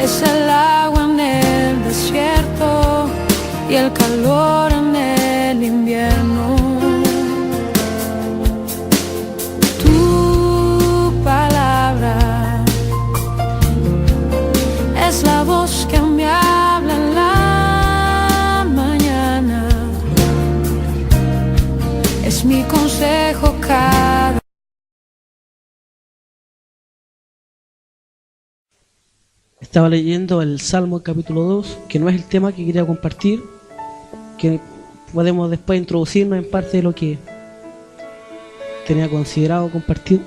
Es el agua en el desierto y el calor en el invierno. Tu palabra es la voz que me habla en la mañana. Es mi consejo cada. Estaba leyendo el Salmo capítulo 2, que no es el tema que quería compartir, que podemos después introducirnos en parte de lo que tenía considerado compartir.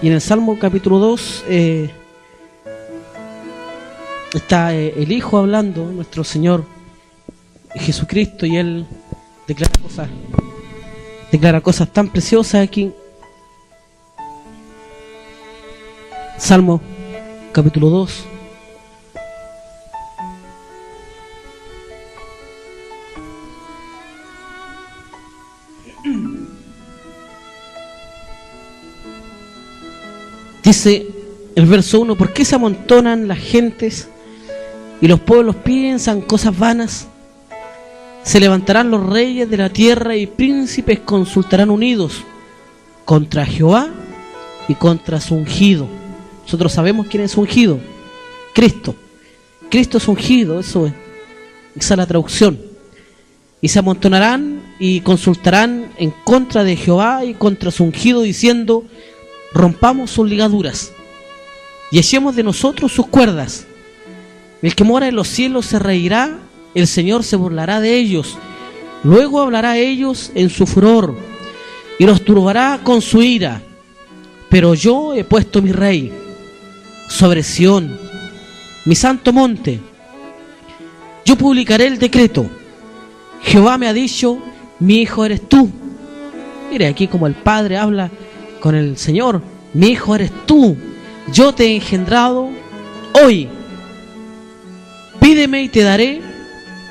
Y en el Salmo capítulo 2 está el Hijo hablando, nuestro Señor Jesucristo, y Él declara cosas tan preciosas aquí. Salmo capítulo 2. Dice el verso 1: ¿por qué se amontonan las gentes y los pueblos piensan cosas vanas? Se levantarán los reyes de la tierra y príncipes consultarán unidos contra Jehová y contra su ungido. Nosotros sabemos quién es ungido: Cristo. Cristo es ungido, eso es. Esa es la traducción. Y se amontonarán y consultarán en contra de Jehová y contra su ungido, diciendo: rompamos sus ligaduras y echemos de nosotros sus cuerdas. El que mora en los cielos se reirá, el Señor se burlará de ellos. Luego hablará a ellos en su furor y los turbará con su ira. Pero yo he puesto mi rey sobre Sión, mi santo monte. Yo publicaré el decreto. Jehová me ha dicho: mi hijo eres tú. Mire aquí como el Padre habla con el Señor: mi hijo eres tú, yo te he engendrado hoy. Pídeme y te daré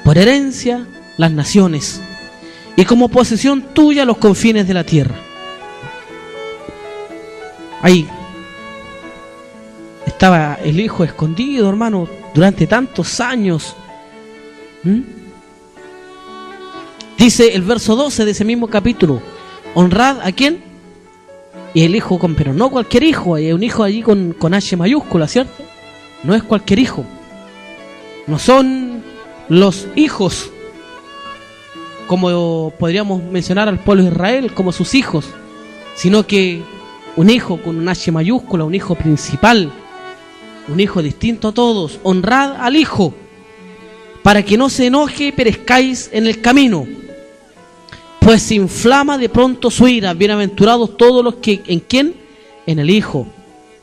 por herencia las naciones, y como posesión tuya los confines de la tierra. Ahí estaba el Hijo escondido, hermano, durante tantos años. Dice el verso 12 de ese mismo capítulo: honrad ¿a quién? Y el Hijo pero no cualquier hijo. Hay un hijo allí con H mayúscula, ¿cierto? No es cualquier hijo. No son los hijos como podríamos mencionar al pueblo de Israel como sus hijos, sino que un hijo con un H mayúscula, un hijo principal, un hijo distinto a todos. Honrad al Hijo, para que no se enoje y perezcáis en el camino, pues se inflama de pronto su ira. Bienaventurados todos los que, ¿en quién? En el Hijo,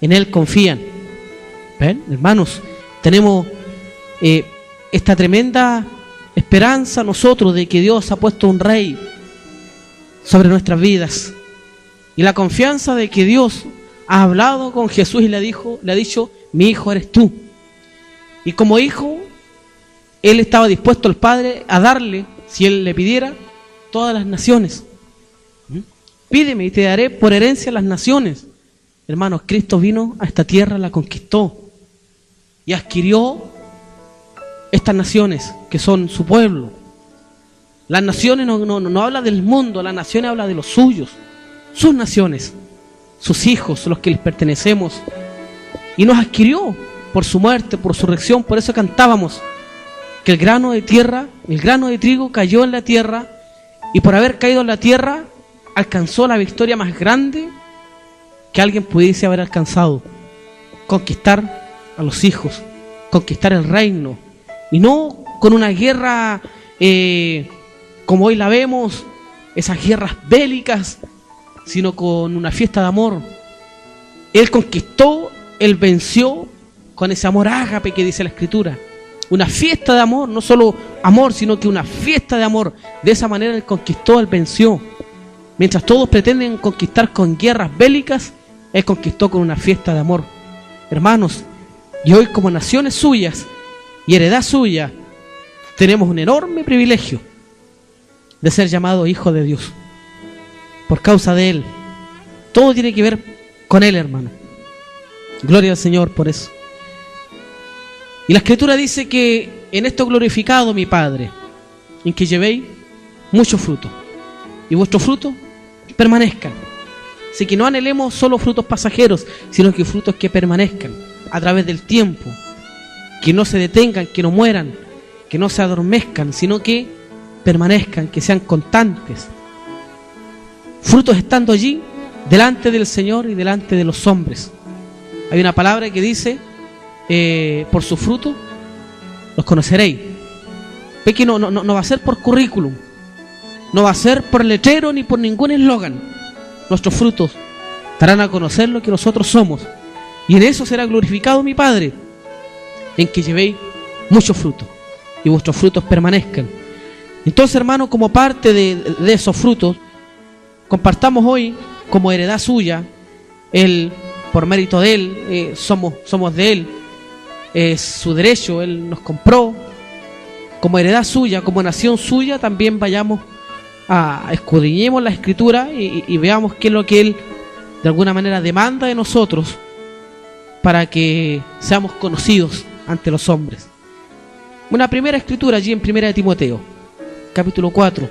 en Él confían. ¿Ven, hermanos? Tenemos esta tremenda esperanza nosotros de que Dios ha puesto un rey sobre nuestras vidas, y la confianza de que Dios ha hablado con Jesús y le ha dicho: mi hijo eres tú. Y como hijo, Él estaba dispuesto, el Padre, a darle, si Él le pidiera, todas las naciones. Pídeme y te daré por herencia las naciones. Hermanos, Cristo vino a esta tierra, la conquistó y adquirió estas naciones que son su pueblo. Las naciones no habla del mundo, las naciones habla de los suyos, sus naciones, sus hijos, los que les pertenecemos. Y nos adquirió por su muerte, por su resurrección. Por eso cantábamos que el grano de tierra, el grano de trigo cayó en la tierra, y por haber caído en la tierra alcanzó la victoria más grande que alguien pudiese haber alcanzado: conquistar a los hijos, conquistar el reino. Y no con una guerra como hoy la vemos, esas guerras bélicas, sino con una fiesta de amor. Él conquistó, Él venció con ese amor ágape que dice la Escritura. Una fiesta de amor, no solo amor, sino que una fiesta de amor. De esa manera Él conquistó, Él venció. Mientras todos pretenden conquistar con guerras bélicas, Él conquistó con una fiesta de amor. Hermanos, y hoy como naciones suyas y heredad suya, tenemos un enorme privilegio de ser llamados hijos de Dios por causa de Él. Todo tiene que ver con Él, hermano. Gloria al Señor por eso. Y la Escritura dice que en esto glorificado mi Padre, en que llevéis mucho fruto, y vuestros frutos permanezcan. Así que no anhelemos solo frutos pasajeros, sino que frutos que permanezcan a través del tiempo, que no se detengan, que no mueran, que no se adormezcan, sino que permanezcan, que sean constantes. Frutos estando allí delante del Señor y delante de los hombres. Hay una palabra que dice, por su fruto los conoceréis. Ve que no va a ser por currículum, no va a ser por letrero ni por ningún eslogan. Nuestros frutos darán a conocer lo que nosotros somos, y en eso será glorificado mi Padre, en que llevéis mucho fruto y vuestros frutos permanezcan. Entonces, hermano, como parte de esos frutos, compartamos hoy como heredad suya. Él, por mérito de Él, somos de Él, es su derecho, Él nos compró. Como heredad suya, como nación suya, también vayamos escudriñemos la Escritura y veamos qué es lo que Él de alguna manera demanda de nosotros para que seamos conocidos ante los hombres. Una primera Escritura allí en 1 de Timoteo, capítulo 4.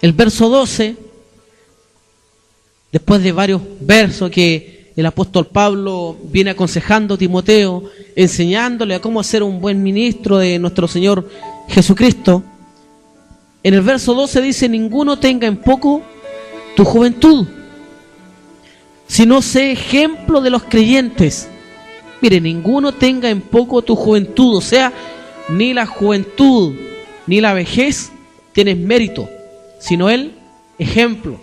El verso 12, después de varios versos que el apóstol Pablo viene aconsejando a Timoteo, enseñándole a cómo ser un buen ministro de nuestro Señor Jesucristo, en el verso 12 dice: ninguno tenga en poco tu juventud, sino sé ejemplo de los creyentes. Mire, ninguno tenga en poco tu juventud, o sea, ni la juventud ni la vejez tienes mérito, sino el ejemplo.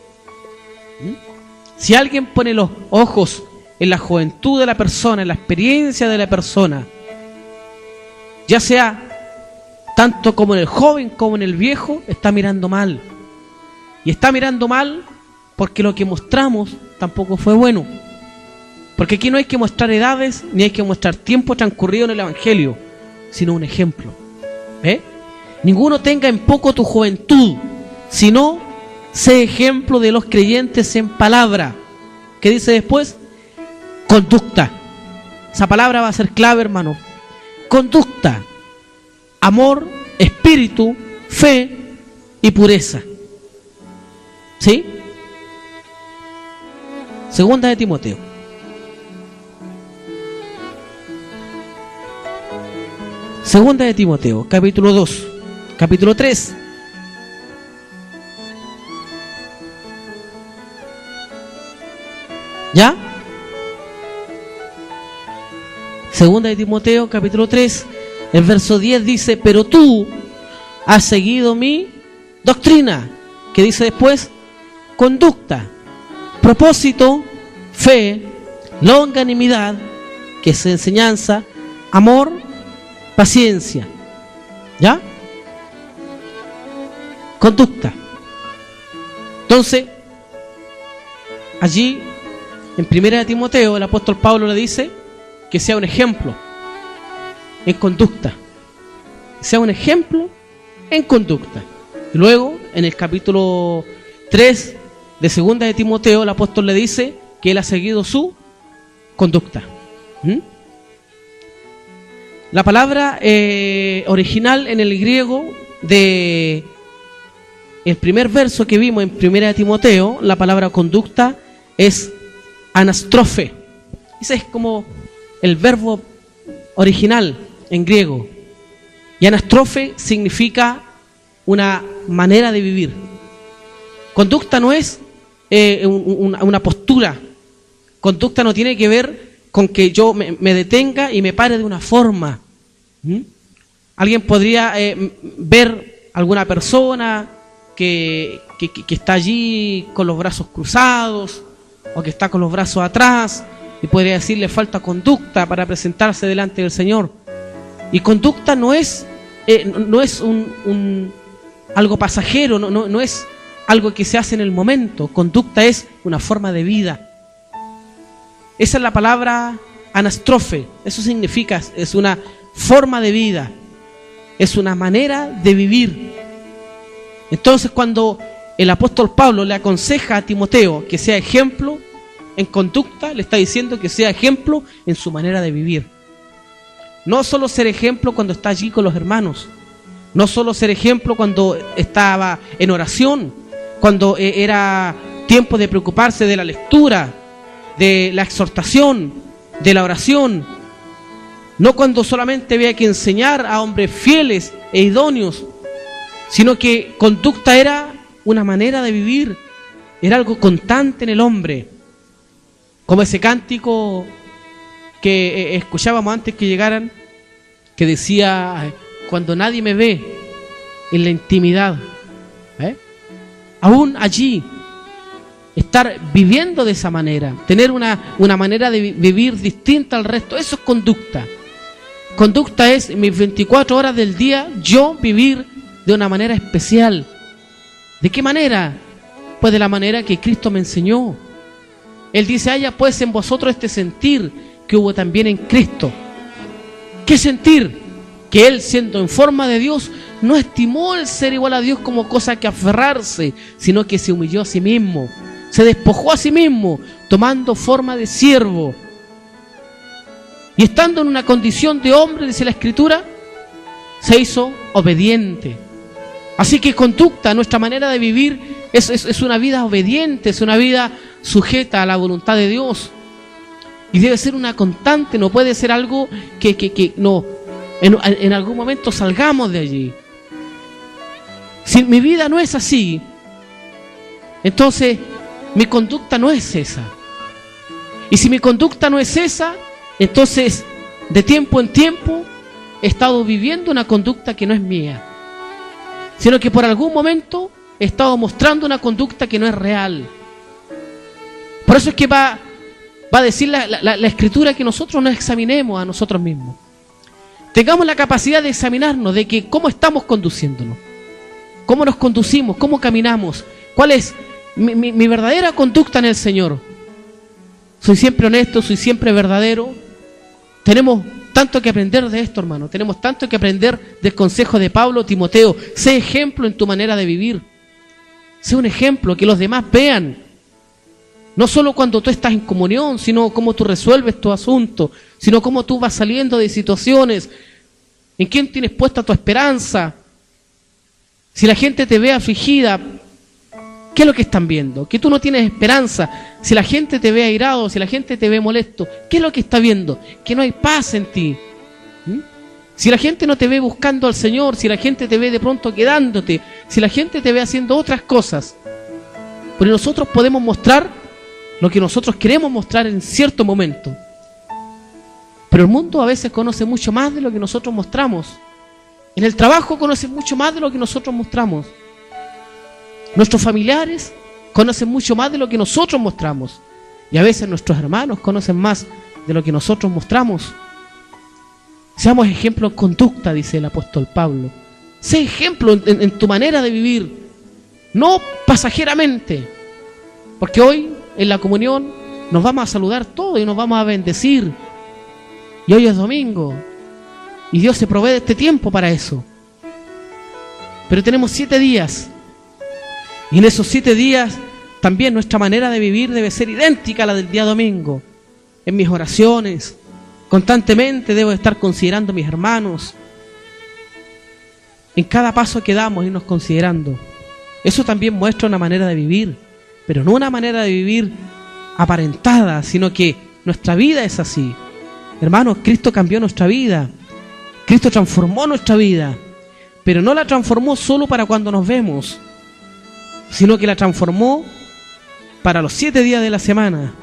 Si alguien pone los ojos en la juventud de la persona, en la experiencia de la persona, ya sea tanto como en el joven como en el viejo, está mirando mal. Y está mirando mal porque lo que mostramos tampoco fue bueno. Porque aquí no hay que mostrar edades, ni hay que mostrar tiempo transcurrido en el Evangelio, sino un ejemplo. ¿Ve? Ninguno tenga en poco tu juventud, sino sé ejemplo de los creyentes en palabra. ¿Qué dice después? Conducta. Esa palabra va a ser clave, hermano. Conducta, amor, espíritu, fe y pureza. ¿Sí? Segunda de Timoteo. Segunda de Timoteo, capítulo 2, capítulo 3. ¿Ya? Segunda de Timoteo, capítulo 3, el verso 10 dice: pero tú has seguido mi doctrina. ¿Qué dice después? Conducta, propósito, fe, longanimidad, que es enseñanza, amor, paciencia. ¿Ya? Conducta. Entonces, allí en 1 de Timoteo el apóstol Pablo le dice que sea un ejemplo en conducta. Sea un ejemplo en conducta. Y luego, en el capítulo 3 de 2 de Timoteo, el apóstol le dice que él ha seguido su conducta. La palabra original en el griego de el primer verso que vimos en 1 de Timoteo, la palabra conducta es anastrofe. Ese es como el verbo original en griego. Y anastrofe significa una manera de vivir. Conducta no es una postura. Conducta no tiene que ver con que yo me detenga y me pare de una forma. Alguien podría ver alguna persona que está allí con los brazos cruzados o que está con los brazos atrás y podría decirle falta conducta para presentarse delante del Señor. Y conducta no es algo pasajero, no es algo que se hace en el momento. Conducta es una forma de vida. Esa es la palabra anastrofe. Eso significa, es una forma de vida, es una manera de vivir. Entonces, cuando el apóstol Pablo le aconseja a Timoteo que sea ejemplo en conducta, le está diciendo que sea ejemplo en su manera de vivir. No solo ser ejemplo cuando está allí con los hermanos, no solo ser ejemplo cuando estaba en oración, cuando era tiempo de preocuparse de la lectura, de la exhortación, de la oración, no cuando solamente había que enseñar a hombres fieles e idóneos, sino que conducta era una manera de vivir, era algo constante en el hombre, como ese cántico que escuchábamos antes que llegaran, que decía: cuando nadie me ve en la intimidad, aún allí, estar viviendo de esa manera, tener una manera de vivir distinta al resto, eso es conducta. Conducta es mis 24 horas del día yo vivir de una manera especial. ¿De qué manera? Pues de la manera que Cristo me enseñó. Él dice: haya pues en vosotros este sentir que hubo también en Cristo. ¿Qué sentir? Que Él, siendo en forma de Dios, no estimó el ser igual a Dios como cosa que aferrarse, sino que se humilló a sí mismo, se despojó a sí mismo, tomando forma de siervo. Y estando en una condición de hombre, dice la Escritura, se hizo obediente. Así que conducta, nuestra manera de vivir es una vida obediente, es una vida sujeta a la voluntad de Dios. Y debe ser una constante, no puede ser algo que no, en algún momento salgamos de allí. Si mi vida no es así, entonces mi conducta no es esa. Y si mi conducta no es esa, entonces de tiempo en tiempo he estado viviendo una conducta que no es mía, sino que por algún momento he estado mostrando una conducta que no es real. Por eso es que va a decir la Escritura que nosotros nos examinemos a nosotros mismos. Tengamos la capacidad de examinarnos, de que cómo estamos conduciéndonos, cómo nos conducimos, cómo caminamos, cuál es mi verdadera conducta en el Señor. Soy siempre honesto, soy siempre verdadero. Tenemos tanto que aprender de esto, hermano. Tenemos tanto que aprender del consejo de Pablo, Timoteo. Sé ejemplo en tu manera de vivir. Sé un ejemplo, que los demás vean. No solo cuando tú estás en comunión, sino cómo tú resuelves tu asunto, sino cómo tú vas saliendo de situaciones. ¿En quién tienes puesta tu esperanza? Si la gente te ve afligida, ¿qué es lo que están viendo? Que tú no tienes esperanza. Si la gente te ve airado, si la gente te ve molesto, ¿qué es lo que está viendo? Que no hay paz en ti. Si la gente no te ve buscando al Señor, si la gente te ve de pronto quedándote, si la gente te ve haciendo otras cosas, porque nosotros podemos mostrar lo que nosotros queremos mostrar en cierto momento. Pero el mundo a veces conoce mucho más de lo que nosotros mostramos. En el trabajo conoce mucho más de lo que nosotros mostramos. Nuestros familiares conocen mucho más de lo que nosotros mostramos. Y a veces nuestros hermanos conocen más de lo que nosotros mostramos. Seamos ejemplo en conducta, dice el apóstol Pablo. Sé ejemplo en tu manera de vivir, no pasajeramente. Porque hoy en la comunión nos vamos a saludar todos y nos vamos a bendecir. Y hoy es domingo. Y Dios se provee de este tiempo para eso. Pero tenemos 7 días. Y en esos 7 días también nuestra manera de vivir debe ser idéntica a la del día domingo. En mis oraciones, constantemente debo estar considerando a mis hermanos. En cada paso que damos, irnos considerando. Eso también muestra una manera de vivir, pero no una manera de vivir aparentada, sino que nuestra vida es así. Hermanos, Cristo cambió nuestra vida. Cristo transformó nuestra vida, pero no la transformó solo para cuando nos vemos, sino que la transformó para los 7 días de la semana,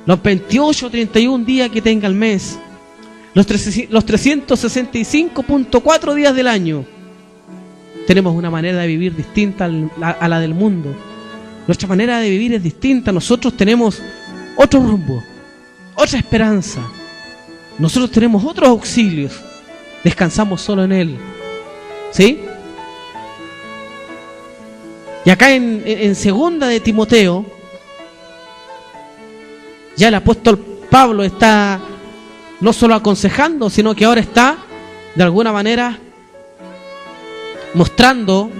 los 28 o 31 días que tenga el mes, los 365.4 días del año. Tenemos una manera de vivir distinta a la del mundo. Nuestra manera de vivir es distinta. Nosotros tenemos otro rumbo, otra esperanza. Nosotros tenemos otros auxilios. Descansamos solo en Él. ¿Sí? Y acá en segunda de Timoteo, ya el apóstol Pablo está no solo aconsejando, sino que ahora está de alguna manera mostrando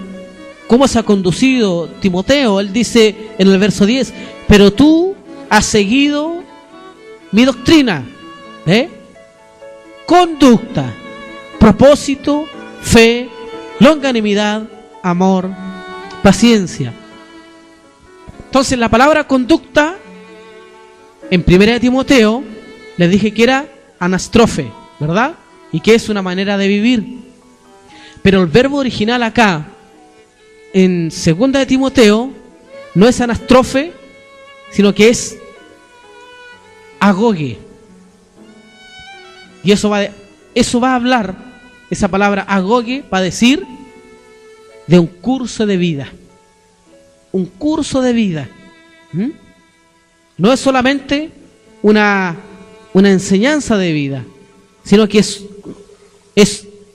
cómo se ha conducido Timoteo. Él dice en el verso 10, pero tú has seguido mi doctrina, conducta, propósito, fe, longanimidad, amor, paciencia. Entonces la palabra conducta, en 1 Timoteo, les dije que era anastrofe, ¿verdad? Y que es una manera de vivir. Pero el verbo original acá, en 2 Timoteo, no es anastrofe, sino que es agoge. Y eso va a hablar, esa palabra agoge va a decir de un curso de vida. Un curso de vida. No es solamente una enseñanza de vida, sino que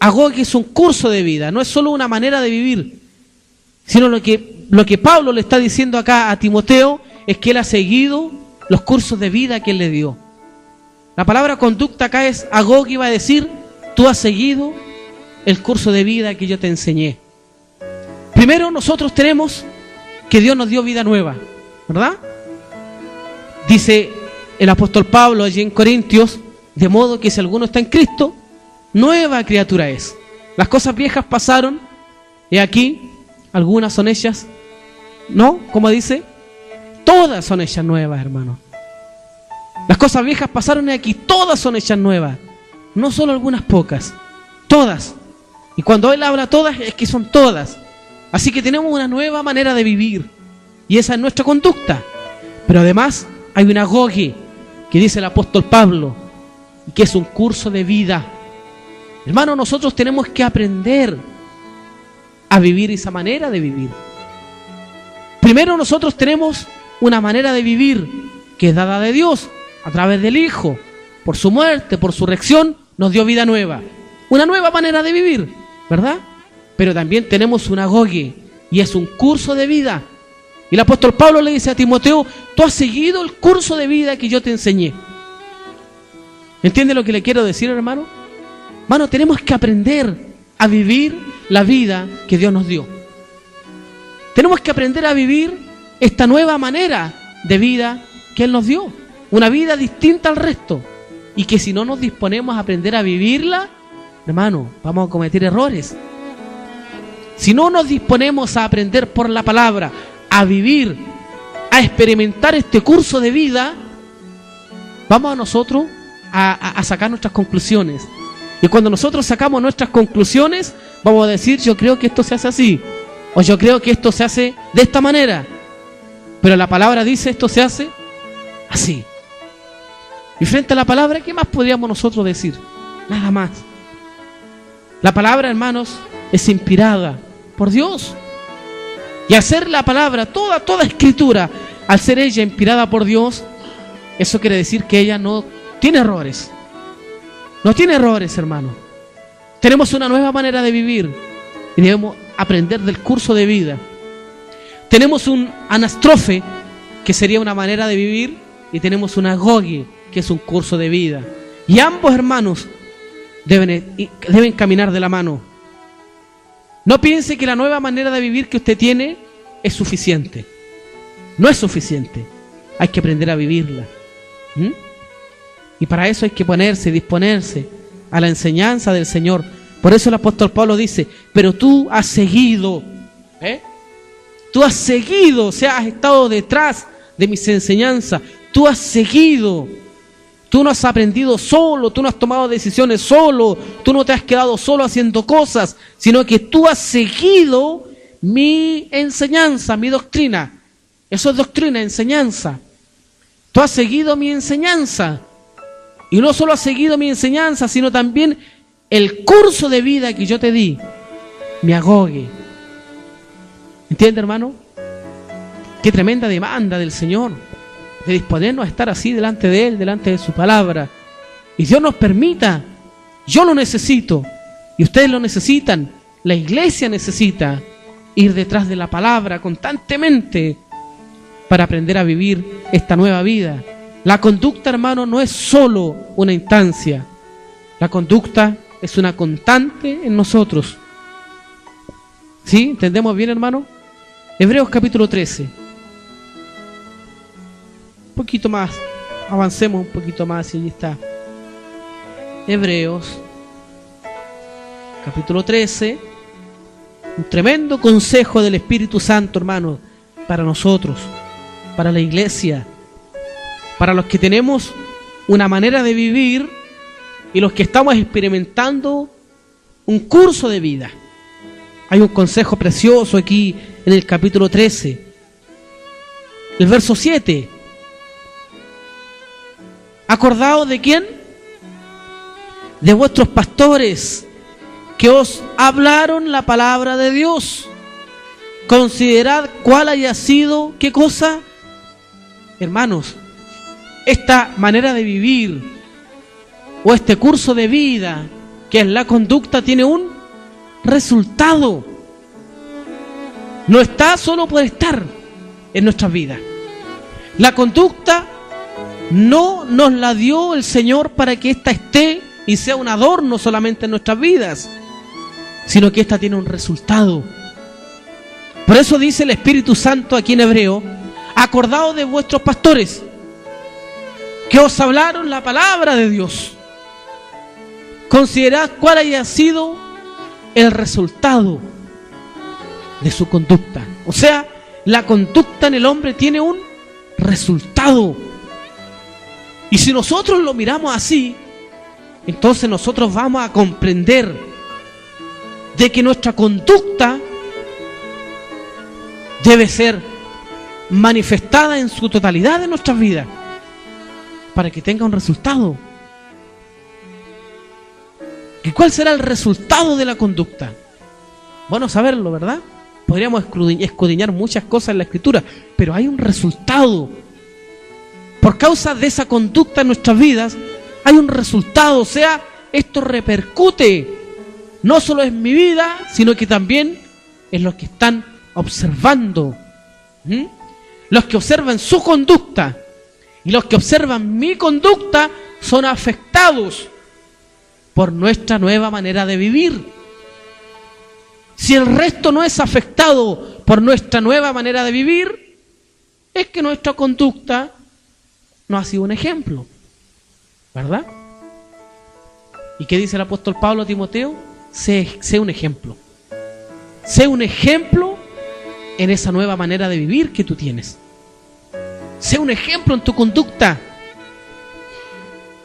agoge es un curso de vida. No es solo una manera de vivir, sino lo que Pablo le está diciendo acá a Timoteo es que él ha seguido los cursos de vida que él le dio. La palabra conducta acá es agoge, va a decir, tú has seguido el curso de vida que yo te enseñé. Primero nosotros tenemos que Dios nos dio vida nueva, ¿verdad? Dice el apóstol Pablo allí en Corintios, de modo que si alguno está en Cristo, nueva criatura es. Las cosas viejas pasaron, y aquí, algunas son hechas, ¿no? Como dice, todas son hechas nuevas, hermano. Las cosas viejas pasaron y aquí todas son hechas nuevas. No solo algunas pocas, todas. Y cuando él habla todas, es que son todas. Así que tenemos una nueva manera de vivir. Y esa es nuestra conducta. Pero además hay una agoge que dice el apóstol Pablo, y que es un curso de vida. Hermano, nosotros tenemos que aprender a vivir esa manera de vivir. Primero nosotros tenemos una manera de vivir que es dada de Dios a través del Hijo. Por su muerte, por su resurrección, nos dio vida nueva. Una nueva manera de vivir, ¿verdad? Pero también tenemos un agoge, y es un curso de vida. Y el apóstol Pablo le dice a Timoteo, tú has seguido el curso de vida que yo te enseñé. ¿Entiende lo que le quiero decir, hermano? Hermano, tenemos que aprender a vivir la vida que Dios nos dio. Tenemos que aprender a vivir esta nueva manera de vida que Él nos dio. Una vida distinta al resto. Y que si no nos disponemos a aprender a vivirla, hermano, vamos a cometer errores. Si no nos disponemos a aprender por la palabra, a vivir, a experimentar este curso de vida, vamos a nosotros a sacar nuestras conclusiones. Y cuando nosotros sacamos nuestras conclusiones, vamos a decir, yo creo que esto se hace así, o yo creo que esto se hace de esta manera. Pero la palabra dice, esto se hace así. Y frente a la palabra, ¿qué más podríamos nosotros decir? Nada más. La palabra, hermanos, es inspirada por Dios. Y al ser la palabra, toda escritura, al ser ella inspirada por Dios, eso quiere decir que ella no tiene errores. No tiene errores, hermano. Tenemos una nueva manera de vivir y debemos aprender del curso de vida. Tenemos un anastrofe, que sería una manera de vivir, y tenemos un agoge, que es un curso de vida. Y ambos, hermanos, deben caminar de la mano. No piense que la nueva manera de vivir que usted tiene es suficiente. No es suficiente. Hay que aprender a vivirla. Y para eso hay que disponerse a la enseñanza del Señor. Por eso el apóstol Pablo dice, pero tú has seguido. Tú has seguido, o sea, has estado detrás de mis enseñanzas. Tú has seguido. Tú no has aprendido solo, tú no has tomado decisiones solo, tú no te has quedado solo haciendo cosas, sino que tú has seguido mi enseñanza, mi doctrina. Eso es doctrina, enseñanza. Tú has seguido mi enseñanza. Y no solo has seguido mi enseñanza, sino también el curso de vida que yo te di, me agogue. ¿Entiende, hermano? Qué tremenda demanda del Señor, de disponernos a estar así delante de Él, delante de su palabra. Y Dios nos permita, yo lo necesito, y ustedes lo necesitan, la iglesia necesita ir detrás de la palabra constantemente para aprender a vivir esta nueva vida. La conducta, hermano, no es solo una instancia. La conducta es una constante en nosotros. ¿Sí? ¿Entendemos bien, hermano? Hebreos capítulo 13. Un poquito más. Avancemos un poquito más y allí está. Hebreos capítulo 13. Un tremendo consejo del Espíritu Santo, hermano, para nosotros, para la iglesia, para los que tenemos una manera de vivir y los que estamos experimentando un curso de vida. Hay un consejo precioso aquí en el capítulo 13. El verso 7. ¿Acordaos de quién? De vuestros pastores que os hablaron la palabra de Dios. Considerad cuál haya sido, ¿qué cosa? Hermanos, esta manera de vivir o este curso de vida que es la conducta tiene un resultado. No está solo por estar en nuestras vidas. La conducta no nos la dio el Señor para que ésta esté y sea un adorno solamente en nuestras vidas, sino que ésta tiene un resultado. Por eso dice el Espíritu Santo aquí en Hebreo: acordaos de vuestros pastores que os hablaron la palabra de Dios. Considerad cuál haya sido el resultado de su conducta. O sea, la conducta en el hombre tiene un resultado. Y si nosotros lo miramos así, entonces nosotros vamos a comprender de que nuestra conducta debe ser manifestada en su totalidad en nuestras vidas para que tenga un resultado. ¿Y cuál será el resultado de la conducta? Bueno, saberlo, ¿verdad? Podríamos escudriñar muchas cosas en la Escritura, pero hay un resultado. Por causa de esa conducta en nuestras vidas, hay un resultado. O sea, esto repercute no solo en mi vida, sino que también en los que están observando. Los que observan su conducta y los que observan mi conducta son afectados por nuestra nueva manera de vivir. Si el resto no es afectado por nuestra nueva manera de vivir, es que nuestra conducta no ha sido un ejemplo, ¿verdad? ¿Y qué dice el apóstol Pablo a Timoteo? Sé un ejemplo. Sé un ejemplo en esa nueva manera de vivir que tú tienes. Sé un ejemplo en tu conducta.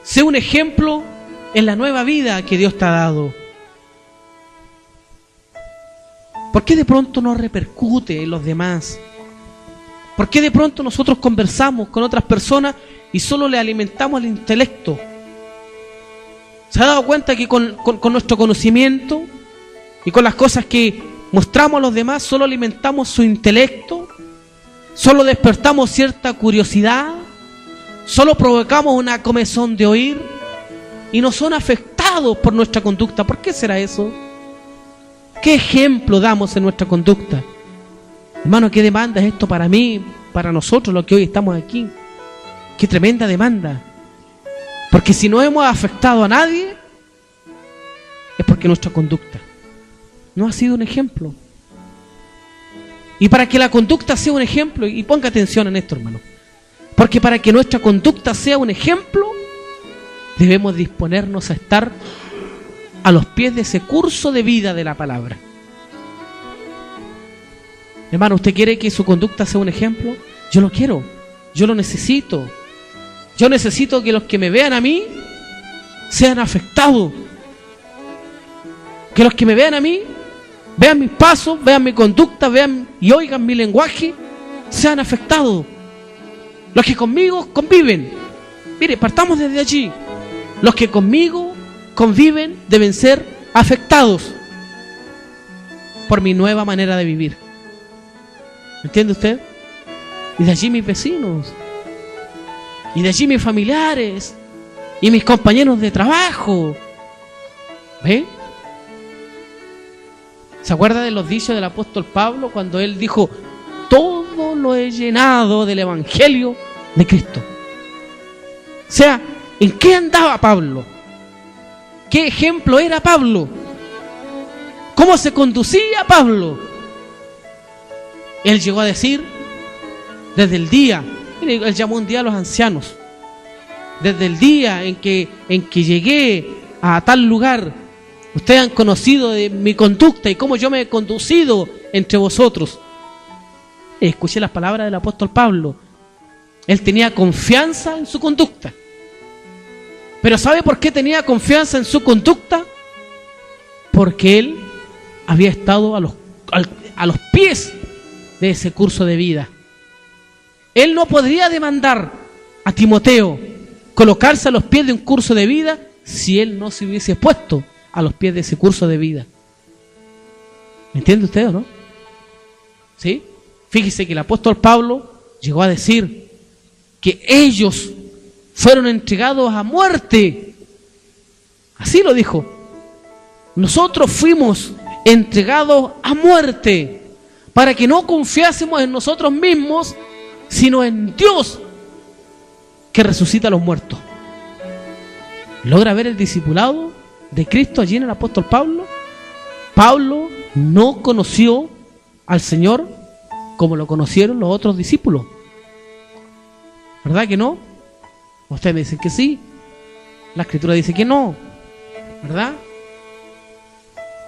Sé un ejemplo en la nueva vida que Dios te ha dado. ¿Por qué de pronto no repercute en los demás? ¿Por qué de pronto nosotros conversamos con otras personas y solo le alimentamos el intelecto? ¿Se ha dado cuenta que con nuestro conocimiento y con las cosas que mostramos a los demás solo alimentamos su intelecto? ¿Solo despertamos cierta curiosidad? ¿Solo provocamos una comezón de oír? Y no son afectados por nuestra conducta. ¿Por qué será eso? ¿Qué ejemplo damos en nuestra conducta? Hermano, ¿qué demanda es esto para mí, para nosotros, los que hoy estamos aquí? ¡Qué tremenda demanda! Porque si no hemos afectado a nadie, es porque nuestra conducta no ha sido un ejemplo. Y para que la conducta sea un ejemplo, y ponga atención en esto, hermano, porque para que nuestra conducta sea un ejemplo, debemos disponernos a estar a los pies de ese curso de vida de la palabra. Hermano, ¿usted quiere que su conducta sea un ejemplo? Yo lo quiero, yo lo necesito. Yo necesito que los que me vean a mí sean afectados. Que los que me vean a mí, vean mis pasos, vean mi conducta, vean y oigan mi lenguaje, sean afectados. Los que conmigo conviven. Mire, partamos desde allí. Los que conmigo conviven deben ser afectados por mi nueva manera de vivir. ¿Entiende usted? Y de allí mis vecinos, y de allí mis familiares, y mis compañeros de trabajo. ¿Ve? ¿Se acuerda de los dichos del apóstol Pablo cuando él dijo: todo lo he llenado del Evangelio de Cristo? O sea, ¿en qué andaba Pablo? ¿Qué ejemplo era Pablo? ¿Cómo se conducía Pablo? Él llegó a decir, desde el día, mire, él llamó un día a los ancianos, desde el día en que llegué a tal lugar, ustedes han conocido de mi conducta y cómo yo me he conducido entre vosotros. Escuché las palabras del apóstol Pablo. Él tenía confianza en su conducta. Pero ¿sabe por qué tenía confianza en su conducta? Porque él había estado a los pies de ese curso de vida. Él no podría demandar a Timoteo colocarse a los pies de un curso de vida si él no se hubiese puesto a los pies de ese curso de vida. ¿Me entiende usted o no? ¿Sí? Fíjese que el apóstol Pablo llegó a decir que ellos fueron entregados a muerte. Así lo dijo. Nosotros fuimos entregados a muerte para que no confiásemos en nosotros mismos, sino en Dios que resucita a los muertos. ¿Logra ver el discipulado de Cristo allí en el apóstol Pablo? Pablo no conoció al Señor como lo conocieron los otros discípulos. ¿Verdad que no? Ustedes me dicen que sí. La Escritura dice que no. ¿Verdad?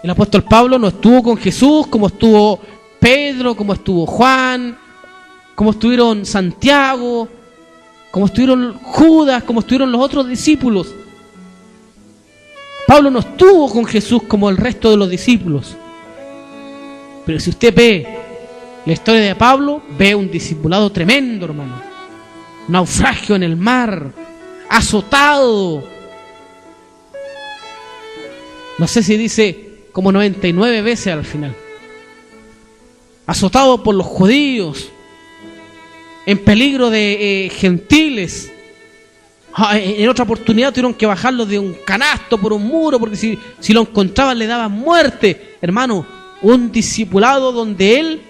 El apóstol Pablo no estuvo con Jesús como estuvo Pedro, como estuvo Juan, como estuvieron Santiago, como estuvieron Judas, como estuvieron los otros discípulos. Pablo no estuvo con Jesús como el resto de los discípulos. Pero si usted ve la historia de Pablo, ve un discipulado tremendo, hermano. Naufragio en el mar, azotado. No sé si dice como 99 veces al final. Azotado por los judíos, en peligro de gentiles. En otra oportunidad tuvieron que bajarlo de un canasto por un muro, porque si lo encontraban le daban muerte. Hermano, un discipulado donde él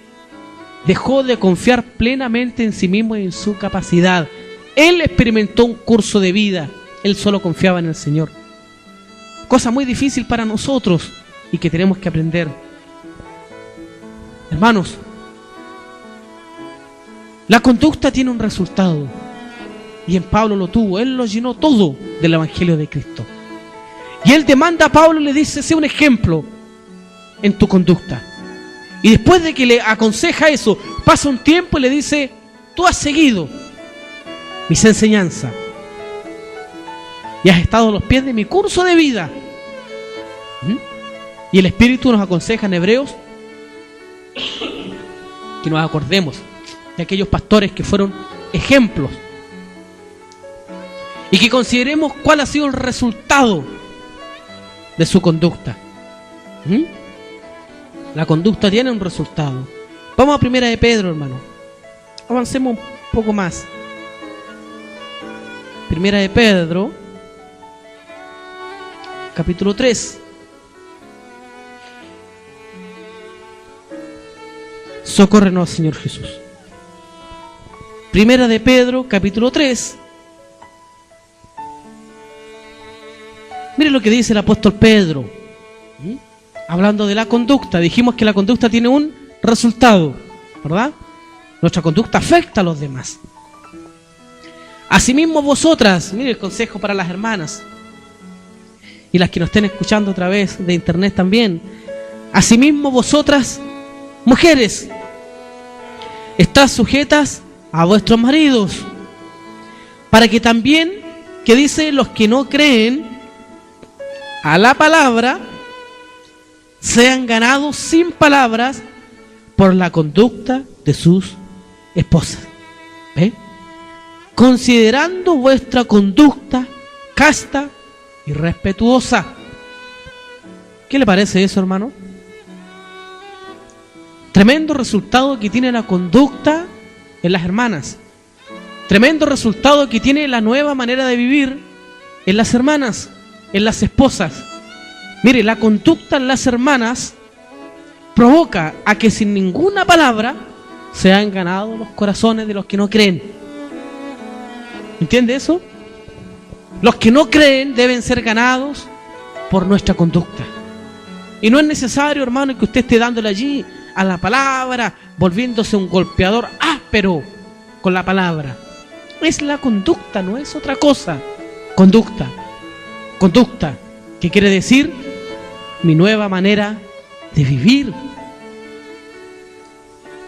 dejó de confiar plenamente en sí mismo y en su capacidad. Él experimentó un curso de vida. Él solo confiaba en el Señor. Cosa muy difícil para nosotros y que tenemos que aprender. Hermanos, la conducta tiene un resultado. Y en Pablo lo tuvo. Él lo llenó todo del Evangelio de Cristo. Y él demanda a Pablo y le dice: sé un ejemplo en tu conducta. Y después de que le aconseja eso, pasa un tiempo y le dice: tú has seguido mis enseñanzas y has estado a los pies de mi curso de vida. Y el Espíritu nos aconseja en Hebreos que nos acordemos de aquellos pastores que fueron ejemplos y que consideremos cuál ha sido el resultado de su conducta. La conducta tiene un resultado. Vamos a Primera de Pedro, hermano. Avancemos un poco más. Primera de Pedro, capítulo 3. Socórrenos, Señor Jesús. Primera de Pedro, capítulo 3. Mire lo que dice el apóstol Pedro. Hablando de la conducta, dijimos que la conducta tiene un resultado, ¿verdad? Nuestra conducta afecta a los demás. Asimismo vosotras, mire el consejo para las hermanas y las que nos estén escuchando a través de internet también. Asimismo vosotras, mujeres, estad sujetas a vuestros maridos, para que también, que dice, los que no creen a la palabra sean ganados sin palabras por la conducta de sus esposas. ¿Ve? Considerando vuestra conducta casta y respetuosa. ¿Qué le parece eso, hermano? Tremendo resultado que tiene la conducta en las hermanas. Tremendo resultado que tiene la nueva manera de vivir en las hermanas, en las esposas. Mire, la conducta en las hermanas provoca a que sin ninguna palabra se han ganado los corazones de los que no creen. ¿Entiende eso? Los que no creen deben ser ganados por nuestra conducta. Y no es necesario, hermano, que usted esté dándole allí a la palabra, volviéndose un golpeador áspero con la palabra. Es la conducta, no es otra cosa. Conducta, que quiere decir mi nueva manera de vivir.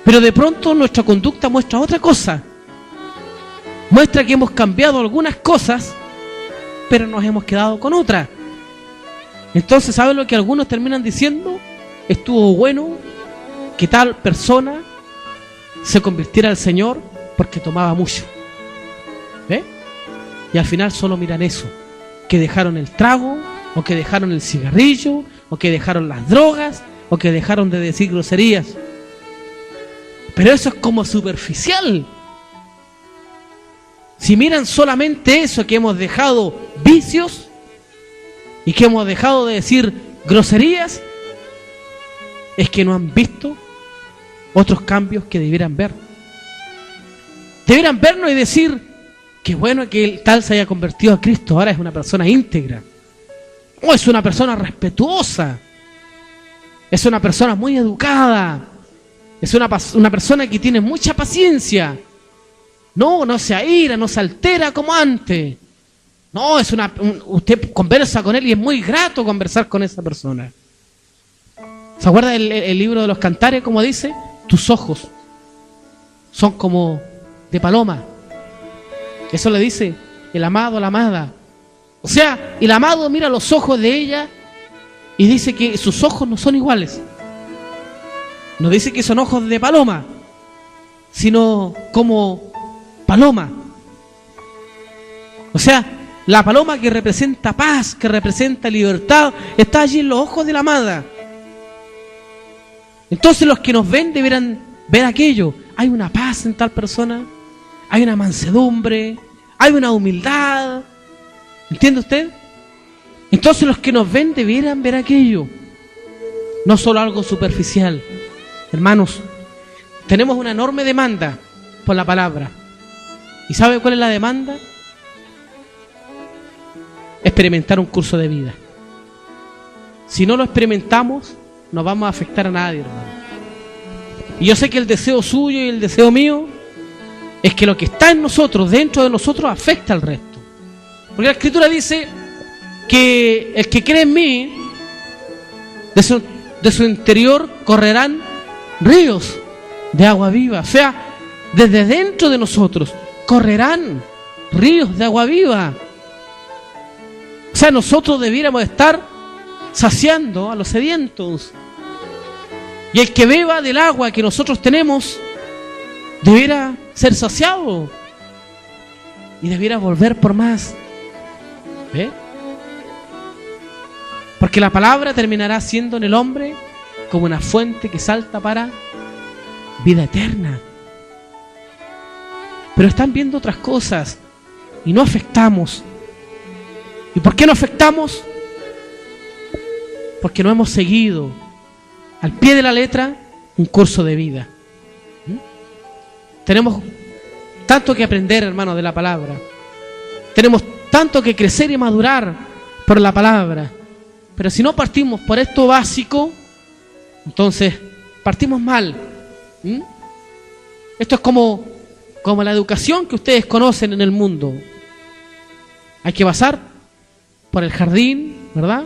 Pero de pronto nuestra conducta muestra otra cosa. Muestra que hemos cambiado algunas cosas, pero nos hemos quedado con otras. Entonces, ¿saben lo que algunos terminan diciendo? Estuvo bueno que tal persona se convirtiera al Señor porque tomaba mucho. ¿Ve? Y al final solo miran eso, que dejaron el trago, o que dejaron el cigarrillo, o que dejaron las drogas, o que dejaron de decir groserías. Pero eso es como superficial. Si miran solamente eso, que hemos dejado vicios y que hemos dejado de decir groserías, es que no han visto otros cambios que debieran ver. Debieran vernos y decir: qué bueno que el tal se haya convertido a Cristo, ahora es una persona íntegra. O es una persona respetuosa. Es una persona muy educada. Es una persona que tiene mucha paciencia. No se aira, no se altera como antes. No, usted conversa con él y es muy grato conversar con esa persona. ¿Se acuerda el libro de los Cantares, como dice? Tus ojos son como de paloma. Eso le dice el amado a la amada. O sea, el amado mira los ojos de ella y dice que sus ojos no son iguales. No dice que son ojos de paloma, sino como paloma. O sea, la paloma que representa paz, que representa libertad, está allí en los ojos de la amada. Entonces los que nos ven deberán ver aquello. Hay una paz en tal persona, hay una mansedumbre, hay una humildad. ¿Entiende usted? Entonces los que nos ven debieran ver aquello, no solo algo superficial. Hermanos, tenemos una enorme demanda por la palabra. ¿Y sabe cuál es la demanda? Experimentar un curso de vida. Si no lo experimentamos, no vamos a afectar a nadie, hermano. Y yo sé que el deseo suyo y el deseo mío es que lo que está en nosotros, dentro de nosotros, afecta al resto. Porque la Escritura dice que el que cree en mí, de su interior correrán ríos de agua viva. O sea, desde dentro de nosotros correrán ríos de agua viva. O sea, nosotros debiéramos estar saciando a los sedientos. Y el que beba del agua que nosotros tenemos debiera ser saciado y debiera volver por más. ¿Ve? Porque la palabra terminará siendo en el hombre como una fuente que salta para vida eterna. Pero están viendo otras cosas y no afectamos. ¿Y por qué no afectamos? Porque no hemos seguido al pie de la letra un curso de vida. Tenemos tanto que aprender, hermano, de la palabra. Tenemos tanto que crecer y madurar por la palabra. Pero si no partimos por esto básico, entonces partimos mal. Esto es como la educación que ustedes conocen en el mundo. Hay que pasar por el jardín, ¿verdad?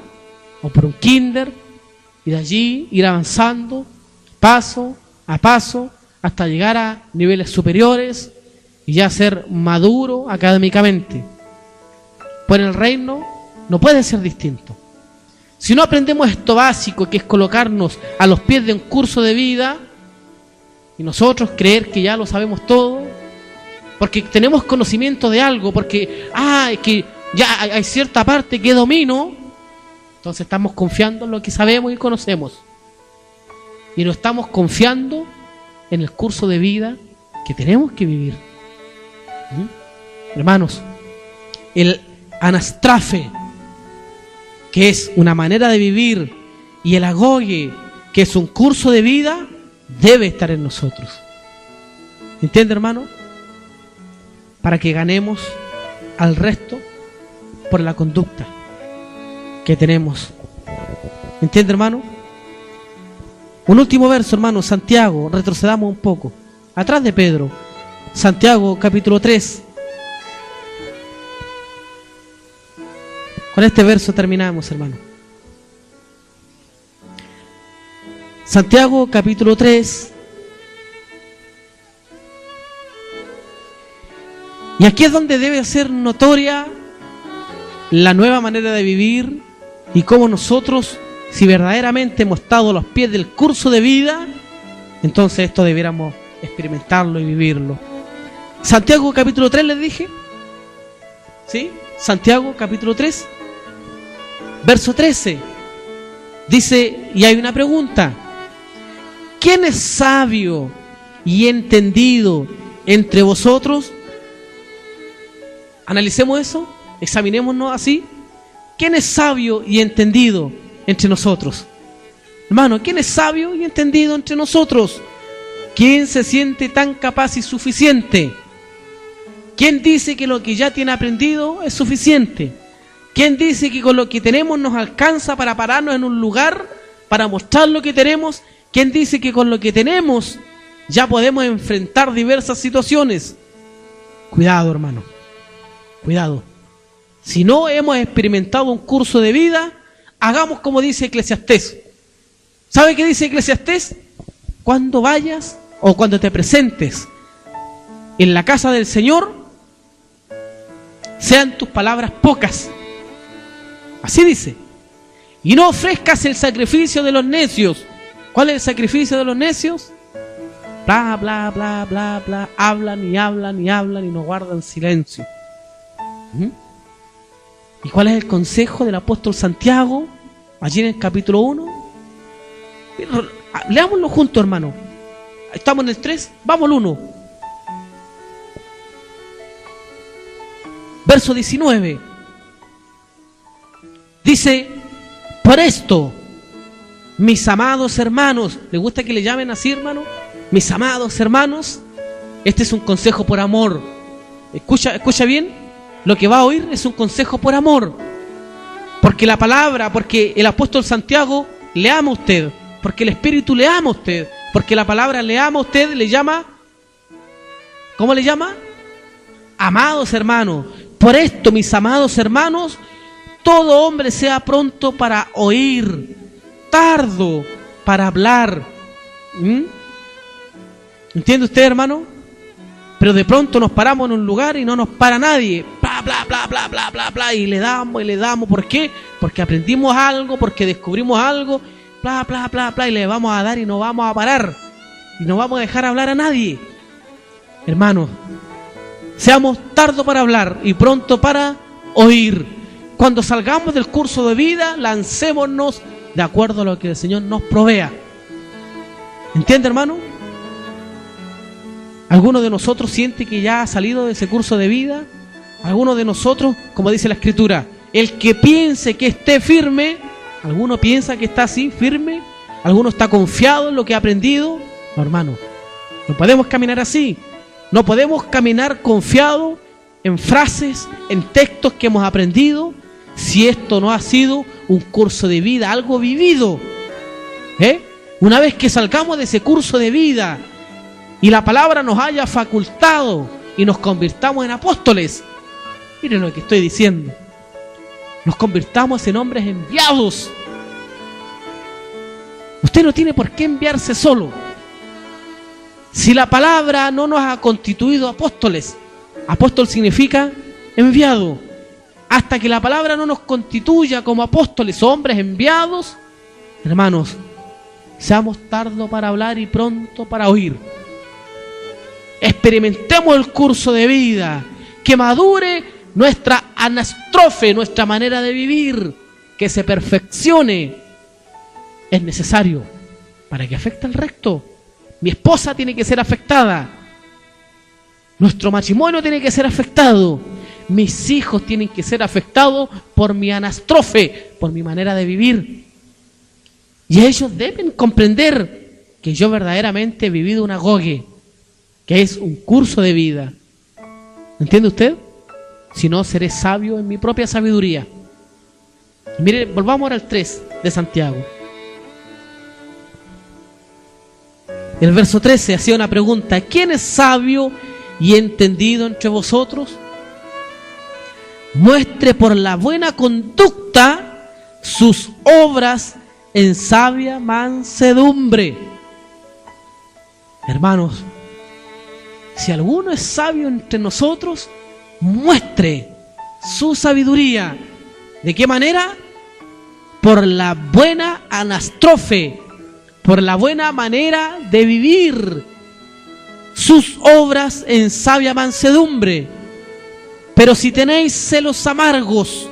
O por un kinder, y de allí ir avanzando paso a paso hasta llegar a niveles superiores y ya ser maduro académicamente. Pues en el reino no puede ser distinto. Si no aprendemos esto básico, que es colocarnos a los pies de un curso de vida y nosotros creer que ya lo sabemos todo, porque tenemos conocimiento de algo, porque es que ya hay cierta parte que domino, entonces estamos confiando en lo que sabemos y conocemos y no estamos confiando en el curso de vida que tenemos que vivir. Hermanos, el anastrafe, que es una manera de vivir, y el agoge, que es un curso de vida, debe estar en nosotros. ¿Entiende, hermano? Para que ganemos al resto por la conducta que tenemos. ¿Entiende, hermano? Un último verso, hermano, Santiago, retrocedamos un poco, atrás de Pedro. Santiago, capítulo 3. Con este verso terminamos, hermano. Santiago, capítulo 3. Y aquí es donde debe ser notoria la nueva manera de vivir y cómo nosotros, si verdaderamente hemos estado a los pies del curso de vida, entonces esto debiéramos experimentarlo y vivirlo. Santiago capítulo 3 les dije, ¿sí? Santiago capítulo 3, verso 13, dice, y hay una pregunta: ¿quién es sabio y entendido entre vosotros? Analicemos eso, examinémonos así. ¿Quién es sabio y entendido entre nosotros? Hermano, ¿quién es sabio y entendido entre nosotros? ¿Quién se siente tan capaz y suficiente? ¿Quién dice que lo que ya tiene aprendido es suficiente? ¿Quién dice que con lo que tenemos nos alcanza para pararnos en un lugar, para mostrar lo que tenemos? ¿Quién dice que con lo que tenemos ya podemos enfrentar diversas situaciones? Cuidado, hermano, cuidado. Si no hemos experimentado un curso de vida, hagamos como dice Eclesiastés. ¿Sabe qué dice Eclesiastés? Cuando vayas o cuando te presentes en la casa del Señor, sean tus palabras pocas. Así dice. Y no ofrezcas el sacrificio de los necios. ¿Cuál es el sacrificio de los necios? Bla, bla, bla, bla, bla. Hablan y hablan y hablan y no guardan silencio. ¿Y cuál es el consejo del apóstol Santiago? Allí en el capítulo 1. Leámoslo juntos, hermano. Estamos en el 3, vamos al 1. Verso 19. Dice, por esto, mis amados hermanos, ¿les gusta que le llamen así, hermano? Mis amados hermanos, este es un consejo por amor. Escucha bien. Lo que va a oír es un consejo por amor. Porque la palabra, porque el apóstol Santiago le ama a usted. Porque el Espíritu le ama a usted. Porque la palabra le ama a usted, le llama... ¿Cómo le llama? Amados hermanos. Por esto, mis amados hermanos, todo hombre sea pronto para oír, tardo para hablar. ¿Entiende usted, hermano? Pero de pronto nos paramos en un lugar y no nos para nadie. Bla, bla, bla, bla, bla, bla, bla. Y le damos, y le damos. ¿Por qué? Porque aprendimos algo, porque descubrimos algo. Bla, bla, bla, bla. Y le vamos a dar y no vamos a parar. Y no vamos a dejar hablar a nadie. Hermanos, seamos tardo para hablar y pronto para oír. Cuando salgamos del curso de vida, lancémonos de acuerdo a lo que el Señor nos provea. ¿Entiende, hermano? ¿Alguno de nosotros siente que ya ha salido de ese curso de vida? ¿Alguno de nosotros, como dice la Escritura, el que piense que esté firme? ¿Alguno piensa que está así, firme? ¿Alguno está confiado en lo que ha aprendido? No, hermano, no podemos caminar así. No podemos caminar confiados en frases, en textos que hemos aprendido, si esto no ha sido un curso de vida, algo vivido. Una vez que salgamos de ese curso de vida y la palabra nos haya facultado y nos convirtamos en apóstoles, miren lo que estoy diciendo, nos convirtamos en hombres enviados. Usted no tiene por qué enviarse solo. Si la palabra no nos ha constituido apóstoles, apóstol significa enviado, hasta que la palabra no nos constituya como apóstoles o hombres enviados, hermanos, seamos tardos para hablar y pronto para oír. Experimentemos el curso de vida, que madure nuestra anastrofe, nuestra manera de vivir, que se perfeccione. Es necesario para que afecte al resto. Mi esposa tiene que ser afectada, nuestro matrimonio tiene que ser afectado, mis hijos tienen que ser afectados por mi anastrofe, por mi manera de vivir. Y ellos deben comprender que yo verdaderamente he vivido una gogue, que es un curso de vida. ¿Entiende usted? Si no, seré sabio en mi propia sabiduría. Y mire, volvamos ahora al 3 de Santiago. El verso 13 hacía una pregunta: ¿quién es sabio y entendido entre vosotros? Muestre por la buena conducta sus obras en sabia mansedumbre. Hermanos, si alguno es sabio entre nosotros, muestre su sabiduría. ¿De qué manera? Por la buena anastrofe, por la buena manera de vivir, sus obras en sabia mansedumbre. Pero si tenéis celos amargos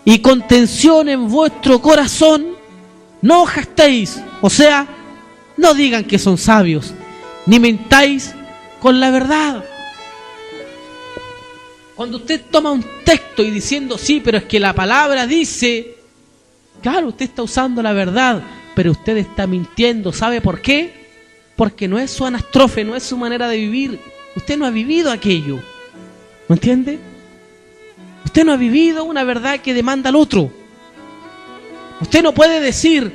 y contención en vuestro corazón, no os jactéis, o sea, no digan que son sabios, ni mentáis con la verdad. Cuando usted toma un texto y diciendo, sí, pero es que la palabra dice, claro, usted está usando la verdad, pero usted está mintiendo. ¿Sabe por qué? Porque no es su anastrofe, no es su manera de vivir. Usted no ha vivido aquello. ¿Me entiende? Usted no ha vivido una verdad que demanda al otro. Usted no puede decir,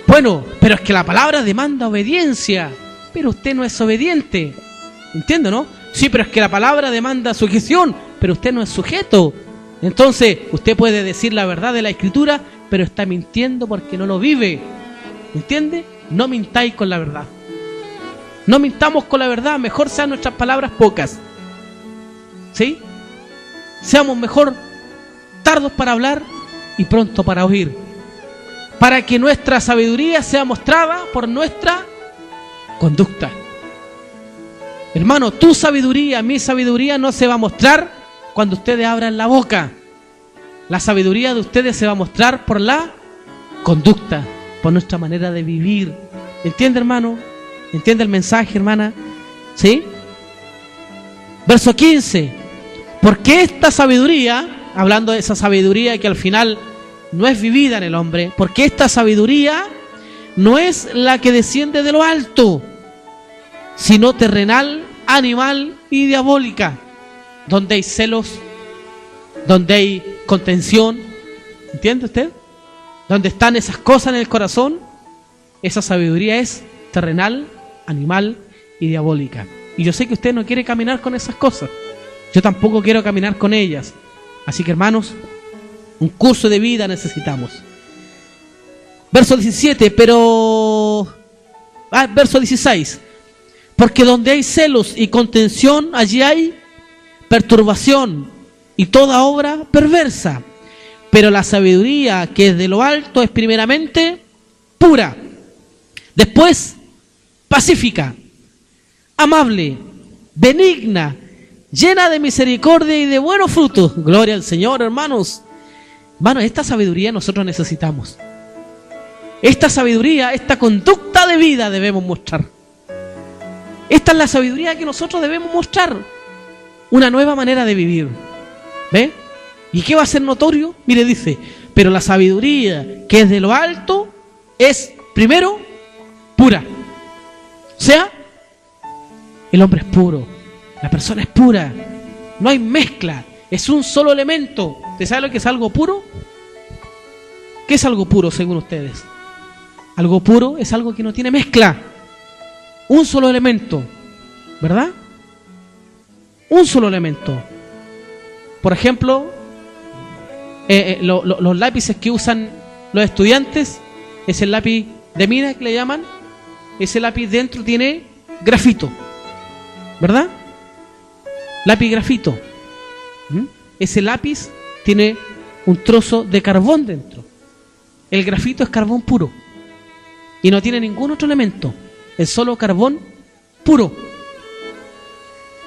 bueno, pero es que la palabra demanda obediencia, pero usted no es obediente. ¿Entiende, no? Sí, pero es que la palabra demanda sujeción, pero usted no es sujeto. Entonces, usted puede decir la verdad de la Escritura, pero está mintiendo porque no lo vive. ¿Entiende? No mintáis con la verdad. No mintamos con la verdad, mejor sean nuestras palabras pocas. ¿Sí? Seamos mejor tardos para hablar y pronto para oír, para que nuestra sabiduría sea mostrada por nuestra conducta. Hermano, tu sabiduría, mi sabiduría no se va a mostrar cuando ustedes abran la boca. La sabiduría de ustedes se va a mostrar por la conducta, por nuestra manera de vivir. ¿Entiende, hermano? ¿Entiende el mensaje, hermana? ¿Sí? Verso 15. Porque esta sabiduría, hablando de esa sabiduría que al final no es vivida en el hombre, porque esta sabiduría no es la que desciende de lo alto, sino terrenal, animal y diabólica, donde hay celos, donde hay contención. ¿Entiende usted? Donde están esas cosas en el corazón, esa sabiduría es terrenal, animal y diabólica. Y yo sé que usted no quiere caminar con esas cosas. Yo tampoco quiero caminar con ellas. Así que, hermanos, un curso de vida necesitamos. Verso 17, verso 16. Porque donde hay celos y contención, allí hay perturbación y toda obra perversa. Pero la sabiduría que es de lo alto es primeramente pura, después pacífica, amable, benigna, llena de misericordia y de buenos frutos. Gloria al Señor, hermanos. Hermanos, esta sabiduría nosotros necesitamos. Esta sabiduría, esta conducta de vida debemos mostrar. Esta es la sabiduría que nosotros debemos mostrar. Una nueva manera de vivir. ¿Ve? ¿Y qué va a ser notorio? Mire, dice, pero la sabiduría que es de lo alto es, primero, pura. O sea, el hombre es puro, la persona es pura, no hay mezcla, es un solo elemento. ¿Usted sabe lo que es algo puro? ¿Qué es algo puro según ustedes? Algo puro es algo que no tiene mezcla. Un solo elemento, ¿verdad? Un solo elemento. Por ejemplo, los lápices que usan los estudiantes, es el lápiz de mina que le llaman. Ese lápiz dentro tiene grafito, ¿verdad? Lápiz grafito. Ese lápiz tiene un trozo de carbón dentro. El grafito es carbón puro y no tiene ningún otro elemento, es solo carbón puro.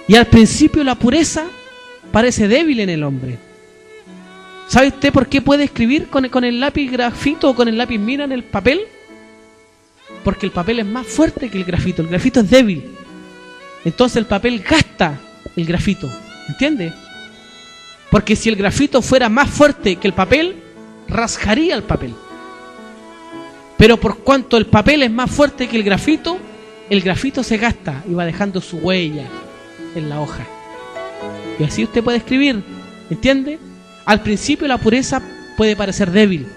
Y al principio la pureza parece débil en el hombre. ¿Sabe usted por qué puede escribir con el lápiz grafito o con el lápiz mina en el papel? Porque el papel es más fuerte que el grafito es débil. Entonces el papel gasta el grafito, ¿entiende? Porque si el grafito fuera más fuerte que el papel, rasgaría el papel. Pero por cuanto el papel es más fuerte que el grafito se gasta y va dejando su huella en la hoja. Y así usted puede escribir, ¿entiende? Al principio la pureza puede parecer débil.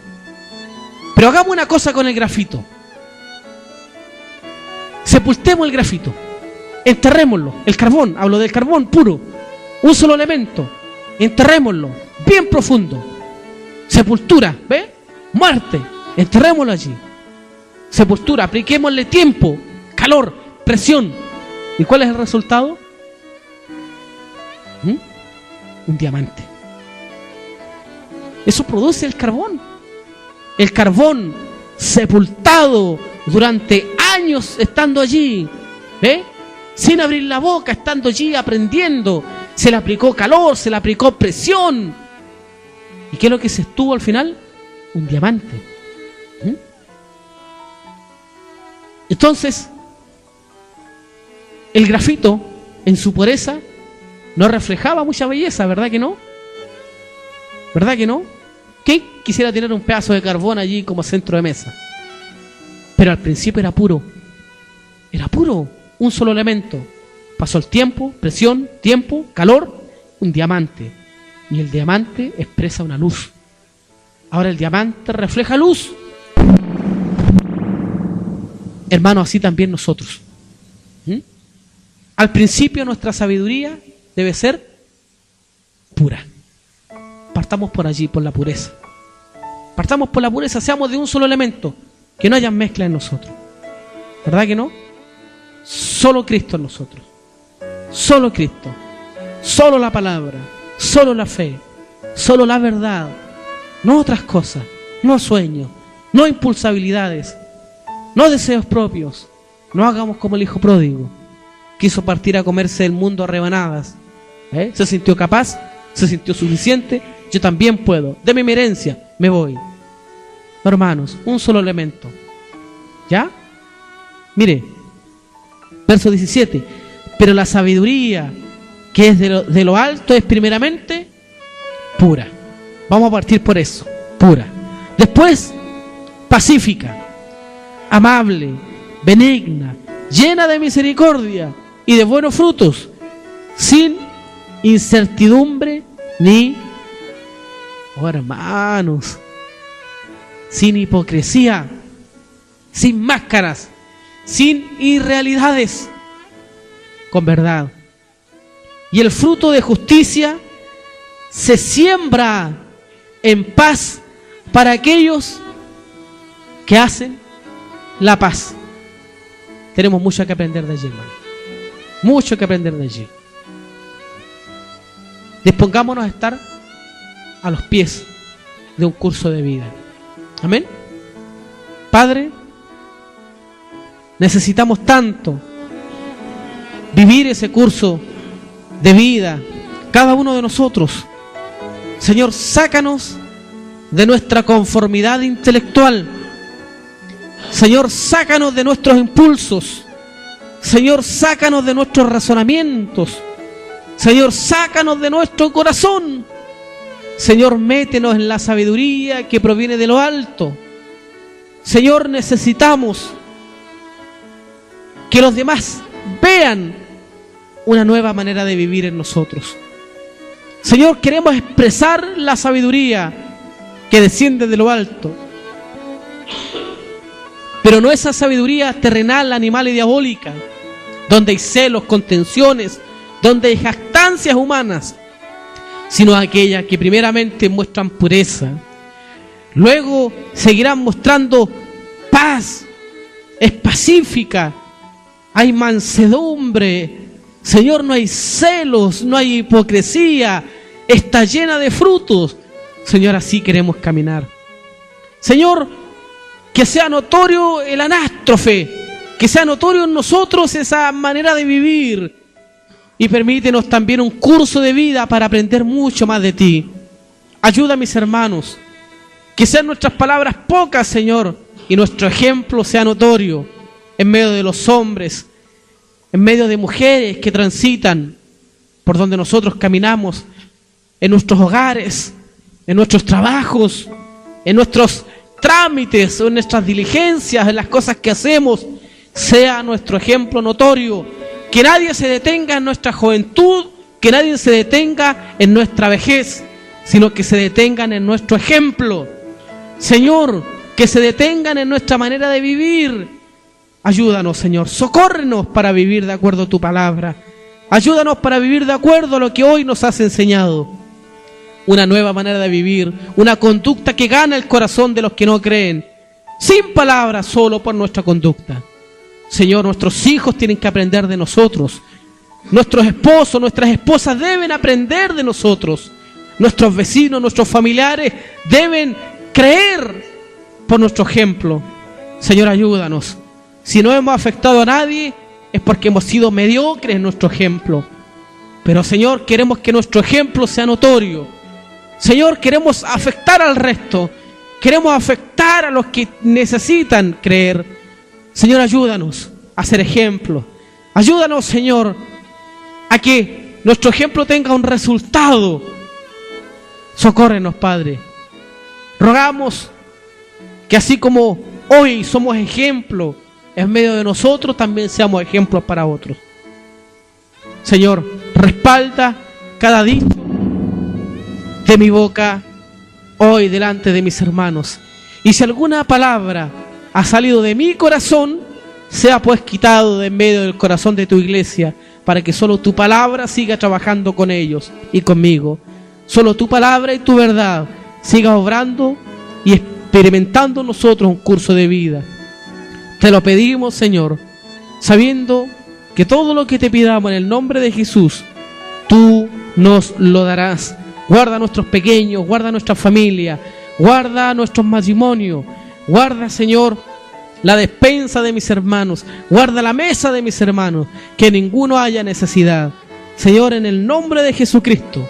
Pero hagamos una cosa con el grafito. Sepultemos el grafito, enterrémoslo, el carbón, hablo del carbón puro, un solo elemento, enterrémoslo, bien profundo. Sepultura, ¿ve? Muerte, enterrémoslo allí. Sepultura, apliquémosle tiempo, calor, presión. ¿Y cuál es el resultado? Un diamante. Eso produce el carbón. El carbón sepultado durante años estando allí, ¿eh? Sin abrir la boca, estando allí aprendiendo. Se le aplicó calor, se le aplicó presión. ¿Y qué es lo que se estuvo al final? Un diamante. Entonces, el grafito en su pureza no reflejaba mucha belleza, ¿verdad que no? ¿Verdad que no? ¿Quién quisiera tener un pedazo de carbón allí como centro de mesa? Pero al principio era puro, un solo elemento. Pasó el tiempo, presión, tiempo, calor, un diamante. Y el diamante expresa una luz. Ahora el diamante refleja luz. Hermano, así también nosotros. Al principio nuestra sabiduría debe ser pura. Partamos por allí, por la pureza. Partamos por la pureza, seamos de un solo elemento, que no haya mezcla en nosotros. ¿Verdad que no? Solo Cristo en nosotros. Solo Cristo. Solo la palabra. Solo la fe. Solo la verdad. No otras cosas. No sueños. No impulsabilidades. No deseos propios. No hagamos como el hijo pródigo. Quiso partir a comerse el mundo a rebanadas. Se sintió capaz, se sintió suficiente. Yo también puedo. Deme mi herencia, me voy. No, hermanos, un solo elemento. ¿Ya? Mire, verso 17. Pero la sabiduría que es de lo alto es primeramente pura. Vamos a partir por eso, pura. Después, pacífica, amable, benigna, llena de misericordia y de buenos frutos, sin incertidumbre ni, hermanos, sin hipocresía, sin máscaras, sin irrealidades, con verdad. Y el fruto de justicia se siembra en paz para aquellos que hacen la paz. Tenemos mucho que aprender de allí, hermano. Mucho que aprender de allí. Dispongámonos a estar a los pies de un curso de vida. Amén. Padre, necesitamos tanto vivir ese curso de vida, cada uno de nosotros. Señor, sácanos de nuestra conformidad intelectual. Señor, sácanos de nuestros impulsos. Señor, sácanos de nuestros razonamientos. Señor, sácanos de nuestro corazón. Señor, métenos en la sabiduría que proviene de lo alto. Señor, necesitamos que los demás vean una nueva manera de vivir en nosotros. Señor, queremos expresar la sabiduría que desciende de lo alto, pero no esa sabiduría terrenal, animal y diabólica, donde hay celos, contenciones, donde hay jactancias humanas, sino aquella que primeramente muestran pureza, luego seguirán mostrando paz, es pacífica, hay mansedumbre. Señor, no hay celos, no hay hipocresía, está llena de frutos. Señor, así queremos caminar. Señor, que sea notorio el anástrofe, que sea notorio en nosotros esa manera de vivir. Y permítenos también un curso de vida para aprender mucho más de ti. Ayuda a mis hermanos, que sean nuestras palabras pocas, Señor, y nuestro ejemplo sea notorio en medio de los hombres, en medio de mujeres que transitan por donde nosotros caminamos, en nuestros hogares, en nuestros trabajos, en nuestros trámites, en nuestras diligencias, en las cosas que hacemos, sea nuestro ejemplo notorio. Que nadie se detenga en nuestra juventud, que nadie se detenga en nuestra vejez, sino que se detengan en nuestro ejemplo. Señor, que se detengan en nuestra manera de vivir, Ayúdanos, Señor, socórrenos para vivir de acuerdo a tu palabra. Ayúdanos para vivir de acuerdo a lo que hoy nos has enseñado. Una nueva manera de vivir, una conducta que gana el corazón de los que no creen, sin palabras, solo por nuestra conducta. Señor, nuestros hijos tienen que aprender de nosotros. Nuestros esposos, nuestras esposas deben aprender de nosotros. Nuestros vecinos, nuestros familiares deben creer por nuestro ejemplo. Señor, ayúdanos. Si no hemos afectado a nadie, es porque hemos sido mediocres en nuestro ejemplo. Pero, Señor, queremos que nuestro ejemplo sea notorio. Señor, queremos afectar al resto. Queremos afectar a los que necesitan creer. Señor, ayúdanos a ser ejemplo. Ayúdanos, Señor, a que nuestro ejemplo tenga un resultado. Socórrenos, Padre. Rogamos que así como hoy somos ejemplo en medio de nosotros, también seamos ejemplos para otros. Señor, respalda cada dicho de mi boca hoy delante de mis hermanos. Y si alguna palabra ha salido de mi corazón, sea pues quitado de en medio del corazón de tu iglesia, para que solo tu palabra siga trabajando con ellos y conmigo. Solo tu palabra y tu verdad siga obrando y experimentando en nosotros un curso de vida. Te lo pedimos, Señor, sabiendo que todo lo que te pidamos en el nombre de Jesús, tú nos lo darás. Guarda a nuestros pequeños, guarda a nuestra familia, guarda a nuestros matrimonios, guarda, Señor, la despensa de mis hermanos, guarda la mesa de mis hermanos, que ninguno haya necesidad. Señor, en el nombre de Jesucristo,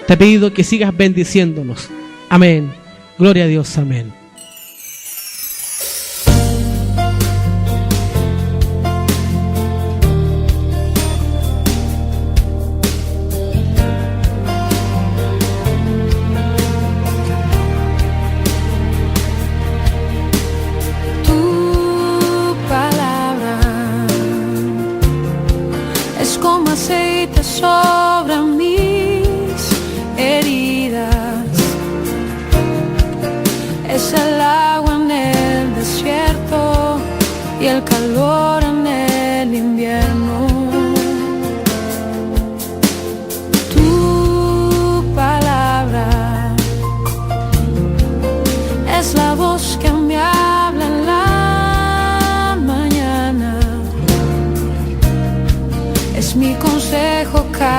te pido que sigas bendiciéndonos. Amén. Gloria a Dios. Amén. Como aceite sobre mis heridas, es el agua en el desierto y el calor en el invierno. Tu palabra es la voz que me habla en la mañana, es mi consejo cada